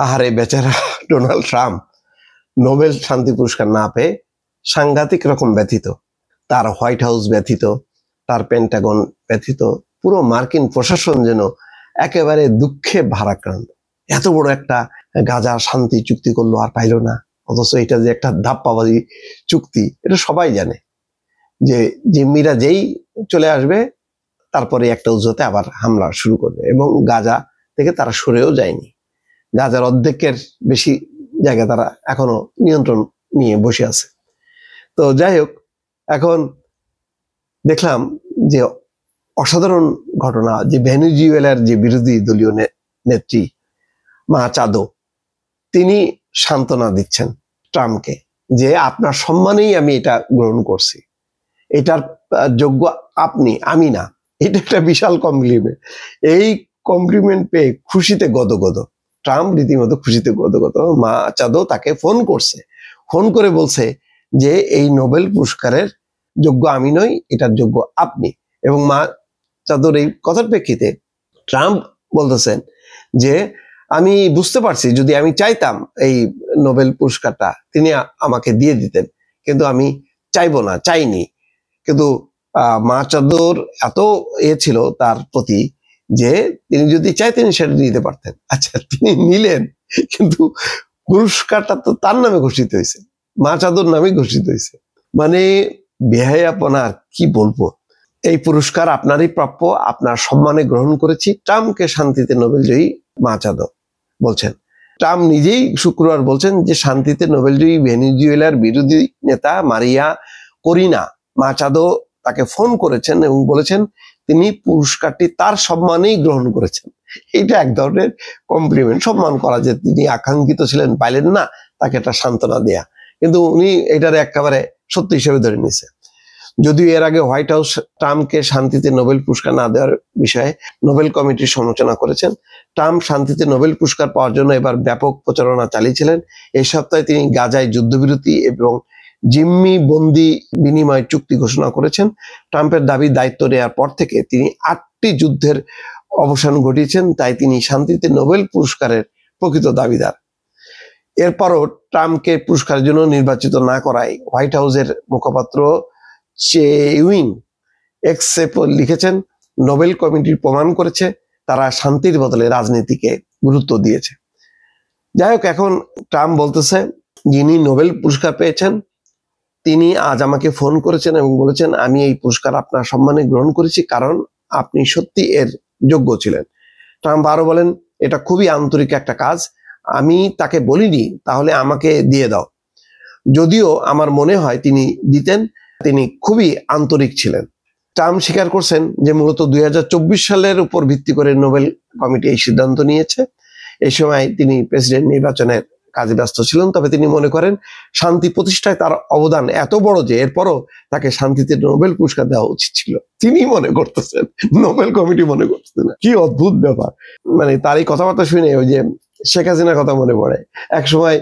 আহারে বেচারা Donald Trump Nobel শান্তি পুরস্কার না পেয়ে সাংঘাতিক রকম ব্যথিত। তার হোয়াইট হাউস ব্যথিত, তার পেন্টাগন ব্যথিত, পুরো মার্কিন প্রশাসন যেন একেবারে দুঃখে ভারাক্রান্ত। এত বড় একটা গাজা শান্তি চুক্তি করলো আর পাইল না, অথচ এটা যে একটা ধাপ্পাবাজি চুক্তি এটা সবাই জানে। যে জিম্মিরা যেই চলে আসবে তারপরে একটা উজ্জ্বতে আবার হামলা শুরু করবে, এবং গাজা থেকে তারা সরেও যায়নি। গাজার অর্ধেকের বেশি জায়গা তারা এখনো নিয়ন্ত্রণ নিয়ে বসে আছে। তো যাই হোক, এখন দেখলাম যে অসাধারণ ঘটনা, যে ভেনেজুয়েলার যে বিরোধী দলীয় নেত্রী মাচাদো, তিনি সান্ত্বনা দিচ্ছেন ট্রাম্পকে যে আপনার সম্মানেই আমি এটা গ্রহণ করছি, এটার যোগ্য আপনি, আমি না। এটা একটা বিশাল কমপ্লিমেন্ট। এই কমপ্লিমেন্ট পেয়ে খুশিতে গদগদ ট্রাম্প, রীতিমতো খুশিতে গদগদ। মাচাদো তাকে ফোন করছে, ফোন করে বলছে যে এই নোবেল পুরস্কারের যোগ্য আমি নই, এটার যোগ্য আপনি। এবং মাচাদোর এই কথার প্রেক্ষিতে ট্রাম্প বলতেছেন যে আমি বুঝতে পারছি যদি আমি চাইতাম এই নোবেল পুরস্কারটা তিনি আমাকে দিয়ে দিতেন, কিন্তু আমি চাইবো না, চাইনি। কিন্তু মাচাদোর এত ছিল তার প্রতি যে তিনি যদি চাইতেন সেটা দিতে পারতেন। আচ্ছা, তিনি নিলেন, কিন্তু পুরস্কারটা তো তার নামে ঘোষিত হয়েছে, মাচাদোর নামে ঘোষিত হয়েছে। মানে বেহায়াপনা, কি বলবো। এই পুরস্কার আপনারই প্রাপ্য, আপনার সম্মানে গ্রহণ করেছি। ট্রাম্পকে শান্তিতে নোবেলজয়ী মাচাদো বলছেন। ট্রাম্প নিজেই শুক্রবার বলছেন যে শান্তিতে নোবেলজয়ী ভেনেজুয়েলার বিরোধী নেতা মারিয়া করিনা মাচাদো তাকে ফোন করেছেন এবং বলেছেন তিনি পুরস্কারটি তার সম্মানেই গ্রহণ করেছেন। এটা এক ধরনের কমপ্লিমেন্ট, সম্মান করা, যে তিনি আকাঙ্ক্ষিত ছিলেন, পাইলেন না, তাকে একটা সান্ত্বনা দেয়া। কিন্তু উনি এটার একেবারে সত্য হিসেবে ধরে নিয়েছে। যদিও এর আগে হোয়াইট হাউস ট্রাম্পকে শান্তিতে নোবেল পুরস্কার না দেওয়ার বিষয়ে নোবেল কমিটির সমালোচনা করেছেন। ট্রাম্প শান্তিতে নোবেল পুরস্কার পাওয়ার জন্য এবার ব্যাপক প্রচারণা চালিয়েছিলেন। এই সপ্তাহে তিনি গাজায় যুদ্ধবিরতি এবং জিম্মি বন্দি বিনিময় চুক্তি ঘোষণা করেছেন। ট্রাম্পের দাবি, দায়িত্ব নেওয়ার পর থেকে তিনি 8টি যুদ্ধের অবসান ঘটিয়েছেন, তাই তিনি শান্তিতে নোবেল পুরস্কারের প্রকৃত দাবিদার। এরপরও ট্রাম্পকে পুরস্কারের জন্য নির্বাচিত না করায় হোয়াইট হাউসের মুখপাত্র চেউইং এক্সে লিখেছেন, নোবেল কমিটি প্রমাণ করেছে তারা শান্তির বদলে রাজনীতিকে গুরুত্ব দিয়েছে। যাই হোক, এখন ট্রাম্প বলতেছে যিনি নোবেল পুরস্কার পেয়েছেন তিনি আজ আমাকে ফোন করেছেন এবং বলেছেন আমি এই পুরস্কার আপনার সম্মানে গ্রহণ করেছি কারণ আপনি সত্যি এর যোগ্য ছিলেন। ট্রাম্প আরো বলেন, এটা খুবই আন্তরিক একটা কাজ, আমি তাকে বলিনি তাহলে আমাকে দিয়ে দাও। যদিও আমার মনে হয় তিনি দিতেন, তিনি খুবই আন্তরিক ছিলেন। ট্রাম্প স্বীকার করছেন যে মূলত 2024 সালের উপর ভিত্তি করে নোবেল কমিটি এই সিদ্ধান্ত নিয়েছে। এই সময় তিনি প্রেসিডেন্ট নির্বাচনের কাজে ব্যস্ত ছিলেন, তবে তিনি মনে করেন শান্তি প্রতিষ্ঠায় তার অবদান এত বড় যে এরপরও তাকে শান্তিতে নোবেল পুরস্কার দেওয়া উচিত ছিল। তিনি মনে করতেছেন, নোবেল কমিটি মনে করতেছে না। কি অদ্ভুত ব্যাপার। মানে তার এই কথাবার্তা শুনে ওই যে শেখ হাসিনার কথা মনে পড়ে। এক সময়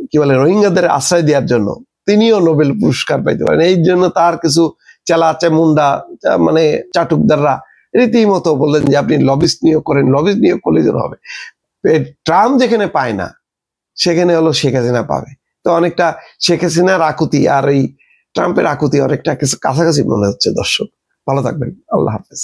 কি বলে, রোহিঙ্গাদের আশ্রয় দেওয়ার জন্য তিনিও নোবেল পুরস্কার পাইতে পারেন। এই জন্য তার কিছু চেলা চেমুন্ডা মানে চাটুকদাররা রীতিমতো বললেন যে আপনি লবিস্ট নিয়োগ করেন, লবিস্ট নিয়োগ করলে যেন হবে। ট্রাম্প যেখানে পায় না সেখানে হলো শেখ হাসিনা পাবে। তো অনেকটা শেখ হাসিনার আকুতি আর এই ট্রাম্পের আকুতি অনেকটা কিছু কাছাকাছি মনে হচ্ছে। দর্শক ভালো থাকবেন, আল্লাহ হাফেজ।